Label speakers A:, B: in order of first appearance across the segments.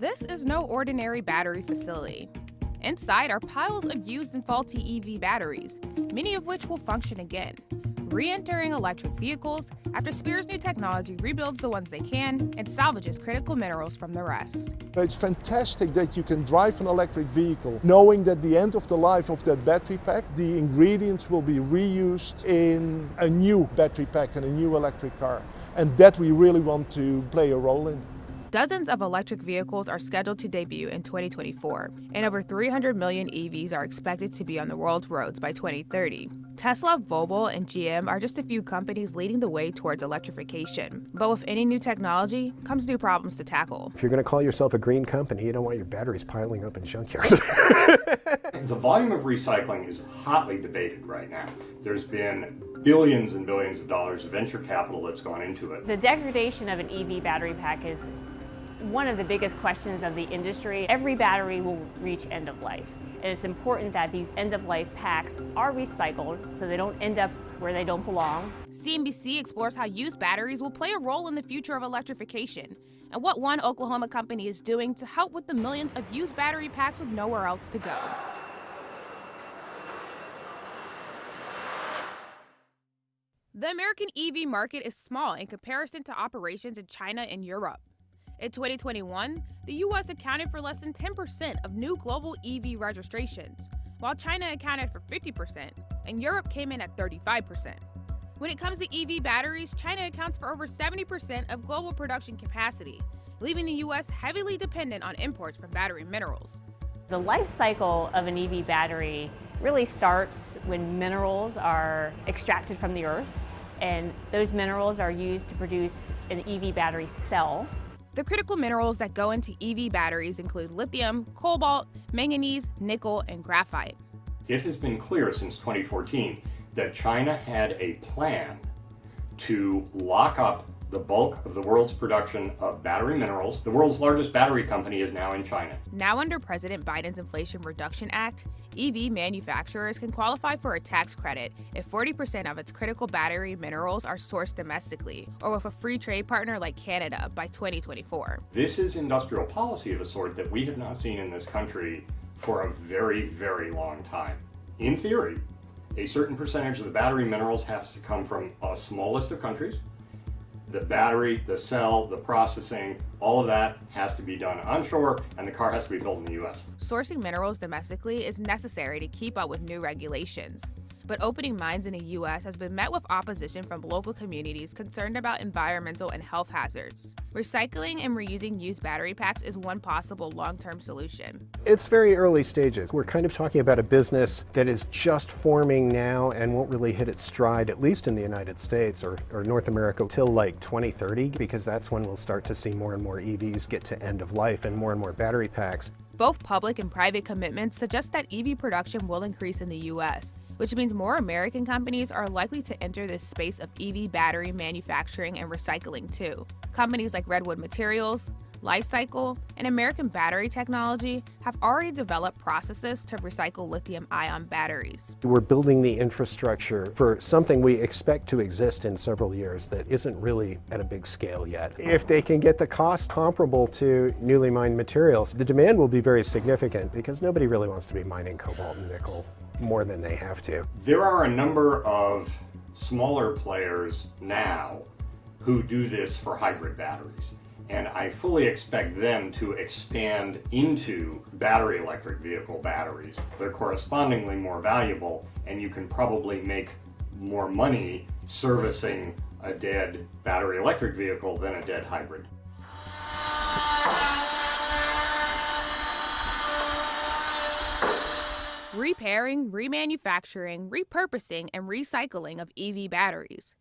A: This is no ordinary battery facility. Inside are piles of used and faulty EV batteries, many of which will function again, re-entering electric vehicles after Spears New Technology rebuilds the ones they can and salvages critical minerals from the rest.
B: It's fantastic that you can drive an electric vehicle knowing that at the end of the life of that battery pack, the ingredients will be reused in a new battery pack and a new electric car. And that we really want to play a role in.
A: Dozens of electric vehicles are scheduled to debut in 2024, and over 300 million EVs are expected to be on the world's roads by 2030. Tesla, Volvo, and GM are just a few companies leading the way towards electrification. But with any new technology comes new problems to tackle.
C: If you're going to call yourself a green company, you don't want your batteries piling up in junkyards.
D: The volume of recycling is hotly debated right now. There's been billions and billions of dollars of venture capital that's gone into it.
E: The degradation of an EV battery pack is one of the biggest questions of the industry. Every battery will reach end of life, and it's important that these end of life packs are recycled so they don't end up where they don't belong.
A: CNBC explores how used batteries will play a role in the future of electrification, and what one Oklahoma company is doing to help with the millions of used battery packs with nowhere else to go. The American EV market is small in comparison to operations in China and Europe. In 2021, the U.S. accounted for less than 10% of new global EV registrations, while China accounted for 50% and Europe came in at 35%. When it comes to EV batteries, China accounts for over 70% of global production capacity, leaving the U.S. heavily dependent on imports from battery minerals.
E: The life cycle of an EV battery really starts when minerals are extracted from the earth, and those minerals are used to produce an EV battery cell.
A: The critical minerals that go into EV batteries include lithium, cobalt, manganese, nickel, and graphite.
D: It has been clear since 2014 that China had a plan to lock up the bulk of the world's production of battery minerals. The world's largest battery company is now in China.
A: Now under President Biden's Inflation Reduction Act, EV manufacturers can qualify for a tax credit if 40% of its critical battery minerals are sourced domestically or with a free trade partner like Canada by 2024.
D: This is industrial policy of a sort that we have not seen in this country for a very, very long time. In theory, a certain percentage of the battery minerals has to come from a small list of countries. The battery, the cell, the processing, all of that has to be done onshore, and the car has to be built in the U.S.
A: Sourcing minerals domestically is necessary to keep up with new regulations. But opening mines in the U.S. has been met with opposition from local communities concerned about environmental and health hazards. Recycling and reusing used battery packs is one possible long-term solution.
C: It's very early stages. We're kind of talking about a business that is just forming now and won't really hit its stride, at least in the United States or North America, till like 2030, because that's when we'll start to see more and more EVs get to end of life and more battery packs.
A: Both public and private commitments suggest that EV production will increase in the U.S., which means more American companies are likely to enter this space of EV battery manufacturing and recycling too. Companies like Redwood Materials, Li-Cycle, and American Battery Technology have already developed processes to recycle lithium-ion batteries.
C: We're building the infrastructure for something we expect to exist in several years that isn't really at a big scale yet. If they can get the cost comparable to newly mined materials, the demand will be very significant because nobody really wants to be mining cobalt and nickel more than they have to.
D: There are a number of smaller players now who do this for hybrid batteries. And I fully expect them to expand into battery electric vehicle batteries. They're correspondingly more valuable, and you can probably make more money servicing a dead battery electric vehicle than a dead hybrid.
A: Repairing, remanufacturing, repurposing, and recycling of EV batteries.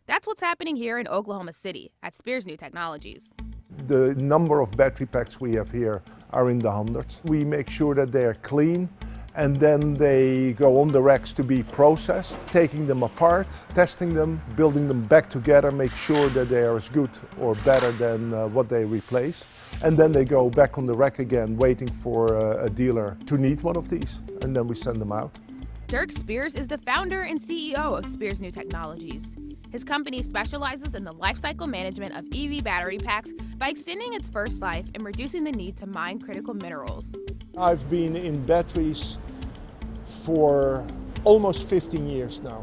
A: That's what's happening here in Oklahoma City at Spears New Technologies.
B: The number of battery packs we have here are in the hundreds. We make sure that they are clean, and then they go on the racks to be processed, taking them apart, testing them, building them back together, make sure that they are as good or better than what they replace. And then they go back on the rack again, waiting for a dealer to need one of these, and then we send them out.
A: Dirk Spears is the founder and CEO of Spears New Technologies. His company specializes in the lifecycle management of EV battery packs by extending its first life and reducing the need to mine critical minerals.
B: I've been in batteries for almost 15 years now,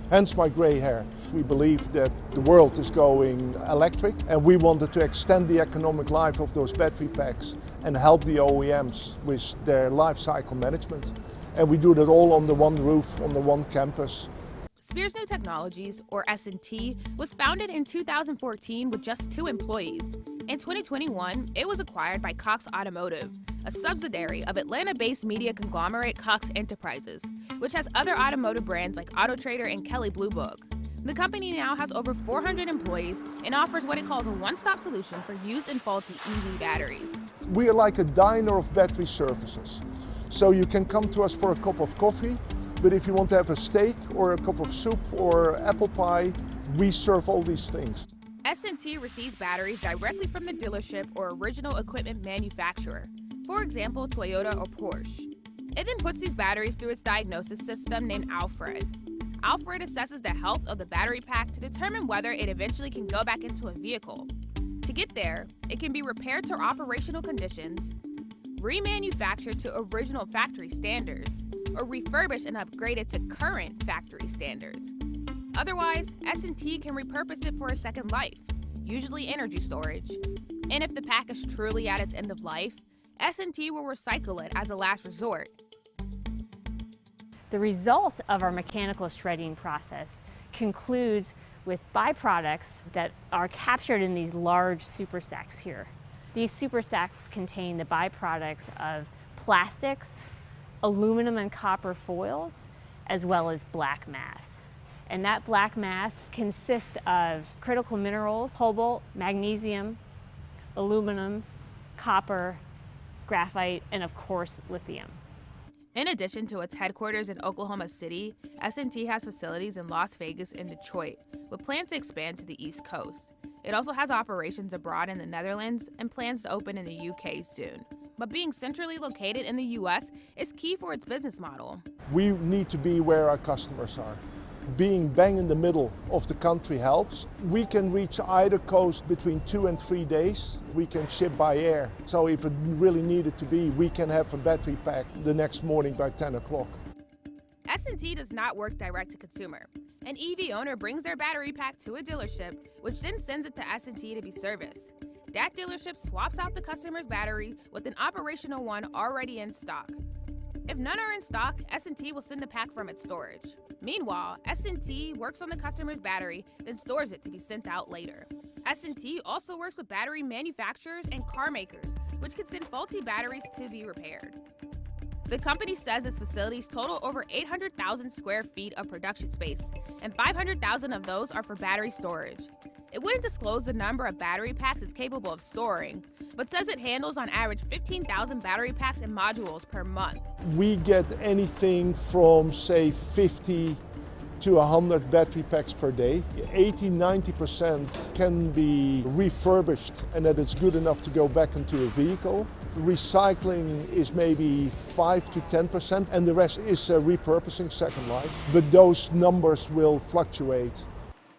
B: hence my gray hair. We believe that the world is going electric, and we wanted to extend the economic life of those battery packs and help the OEMs with their life cycle management. And we do that all on the one roof, on the one campus.
A: Spears New Technologies, or S&T, was founded in 2014 with just 2 employees. In 2021, it was acquired by Cox Automotive, a subsidiary of Atlanta-based media conglomerate Cox Enterprises, which has other automotive brands like AutoTrader and Kelley Blue Book. The company now has over 400 employees and offers what it calls a one-stop solution for used and faulty EV batteries.
B: We are like a diner of battery services. So you can come to us for a cup of coffee, but if you want to have a steak or a cup of soup or apple pie, we serve all these things.
A: S&T receives batteries directly from the dealership or original equipment manufacturer, for example, Toyota or Porsche. It then puts these batteries through its diagnosis system named Alfred. Alfred assesses the health of the battery pack to determine whether it eventually can go back into a vehicle. To get there, it can be repaired to operational conditions, remanufactured to original factory standards, or refurbished and upgraded to current factory standards. Otherwise, S&T can repurpose it for a second life, usually energy storage. And if the pack is truly at its end of life, S&T will recycle it as a last resort.
E: The result of our mechanical shredding process concludes with byproducts that are captured in these large super sacks here. These super sacks contain the byproducts of plastics, aluminum and copper foils, as well as black mass. And that black mass consists of critical minerals, cobalt, magnesium, aluminum, copper, graphite, and of course, lithium.
A: In addition to its headquarters in Oklahoma City, S&T has facilities in Las Vegas and Detroit, with plans to expand to the East Coast. It also has operations abroad in the Netherlands and plans to open in the UK soon. But being centrally located in the US is key for its business model.
B: We need to be where our customers are. Being bang in the middle of the country helps. We can reach either coast between 2 and 3 days. We can ship by air. So if it really needed to be, we can have a battery pack the next morning by 10 o'clock.
A: S&T does not work direct to consumer. An EV owner brings their battery pack to a dealership, which then sends it to S&T to be serviced. That dealership swaps out the customer's battery with an operational one already in stock. If none are in stock, S&T will send the pack from its storage. Meanwhile, S&T works on the customer's battery, then stores it to be sent out later. S&T also works with battery manufacturers and car makers, which can send faulty batteries to be repaired. The company says its facilities total over 800,000 square feet of production space, and 500,000 of those are for battery storage. It wouldn't disclose the number of battery packs it's capable of storing, but says it handles on average 15,000 battery packs and modules per month.
B: We get anything from, say, 50 to 100 battery packs per day. 80–90% can be refurbished and that it's good enough to go back into a vehicle. Recycling is maybe 5 to 10%, and the rest is repurposing second life. But those numbers will fluctuate.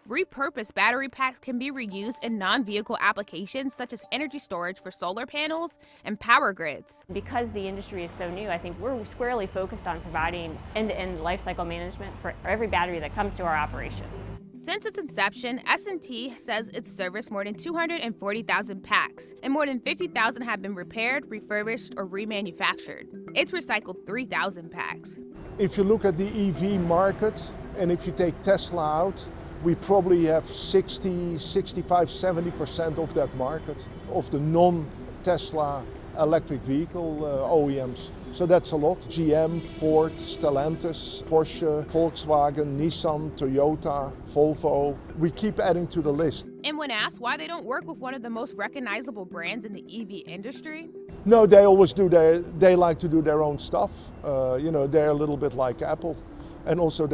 A: Repurposed battery packs can be reused in non-vehicle applications such as energy storage for solar panels and power grids.
E: Because the industry is so new, I think we're squarely focused on providing end-to-end lifecycle management for every battery that comes to our operation.
A: Since its inception, S&T says it's serviced more than 240,000 packs, and more than 50,000 have been repaired, refurbished, or remanufactured. It's recycled 3,000 packs.
B: If you look at the EV market, and if you take Tesla out, we probably have 60, 65, 70% of that market, of the non-Tesla electric vehicle OEMs. So that's a lot. GM, Ford, Stellantis, Porsche, Volkswagen, Nissan, Toyota, Volvo. We keep adding to the list.
A: And when asked why they don't work with one of the most recognizable brands in the EV industry?
B: No, they always do they like to do their own stuff. They're a little bit like Apple. And also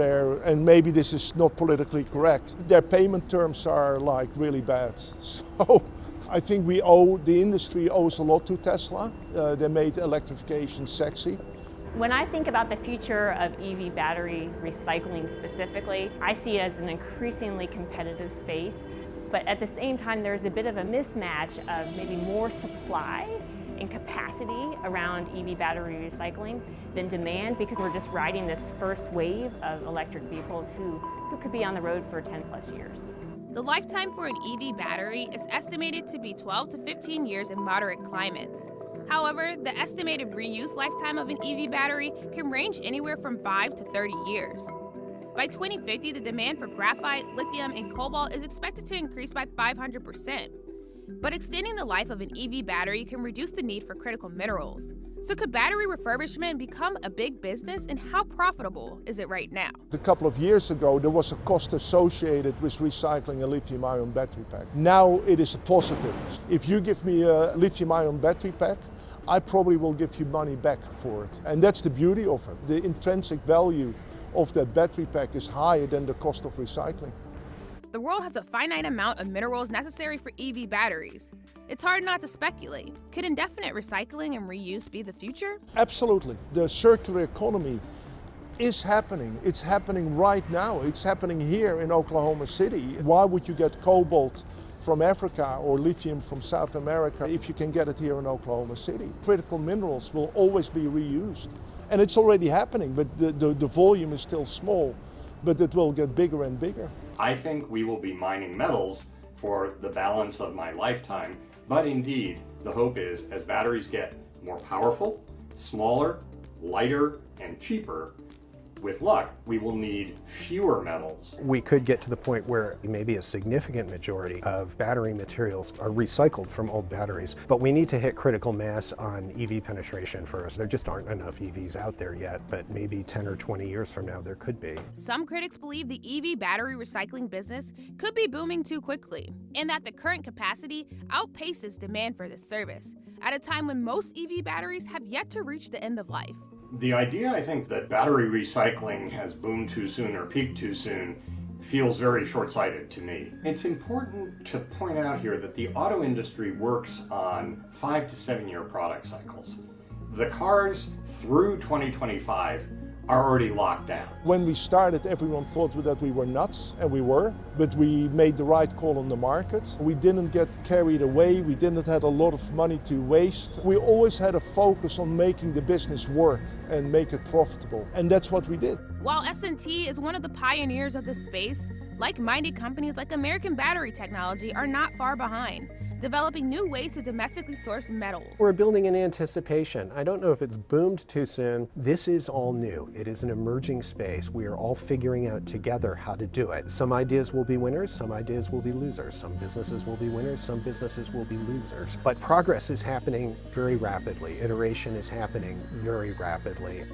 B: and maybe this is not politically correct, their payment terms are like really bad. So I think the industry owes a lot to Tesla. They made electrification sexy.
E: When I think about the future of EV battery recycling specifically, I see it as an increasingly competitive space, but at the same time there's a bit of a mismatch of maybe more supply and capacity around EV battery recycling than demand, because we're just riding this first wave of electric vehicles who could be on the road for 10 plus years.
A: The lifetime for an EV battery is estimated to be 12 to 15 years in moderate climates. However, the estimated reuse lifetime of an EV battery can range anywhere from 5 to 30 years. By 2050, the demand for graphite, lithium, and cobalt is expected to increase by 500%. But extending the life of an EV battery can reduce the need for critical minerals. So could battery refurbishment become a big business, and how profitable is it right now?
B: A couple of years ago, there was a cost associated with recycling a lithium-ion battery pack. Now it is a positive. If you give me a lithium-ion battery pack, I probably will give you money back for it. And that's the beauty of it. The intrinsic value of that battery pack is higher than the cost of recycling.
A: The world has a finite amount of minerals necessary for EV batteries. It's hard not to speculate. Could indefinite recycling and reuse be the future?
B: Absolutely. The circular economy is happening. It's happening right now. It's happening here in Oklahoma City. Why would you get cobalt from Africa or lithium from South America if you can get it here in Oklahoma City? Critical minerals will always be reused. And it's already happening, but the volume is still small, but it will get bigger and bigger.
D: I think we will be mining metals for the balance of my lifetime, but indeed, the hope is as batteries get more powerful, smaller, lighter, and cheaper, with luck, we will need fewer metals.
C: We could get to the point where maybe a significant majority of battery materials are recycled from old batteries, but we need to hit critical mass on EV penetration first. There just aren't enough EVs out there yet, but maybe 10 or 20 years from now there could be.
A: Some critics believe the EV battery recycling business could be booming too quickly, and that the current capacity outpaces demand for this service, at a time when most EV batteries have yet to reach the end of life.
D: The idea, I think, that battery recycling has boomed too soon or peaked too soon feels very short-sighted to me. It's important to point out here that the auto industry works on 5 to 7 year product cycles. The cars through 2025 are already locked down.
B: When we started, everyone thought that we were nuts, and we were, but we made the right call on the market. We didn't get carried away. We didn't have a lot of money to waste. We always had a focus on making the business work and make it profitable, and that's what we did.
A: While S&T is one of the pioneers of this space, like-minded companies like American Battery Technology are not far behind, developing new ways to domestically source metals.
C: We're building in anticipation. I don't know if it's boomed too soon. This is all new. It is an emerging space. We are all figuring out together how to do it. Some ideas will be winners, some ideas will be losers. Some businesses will be winners, some businesses will be losers. But progress is happening very rapidly. Iteration is happening very rapidly.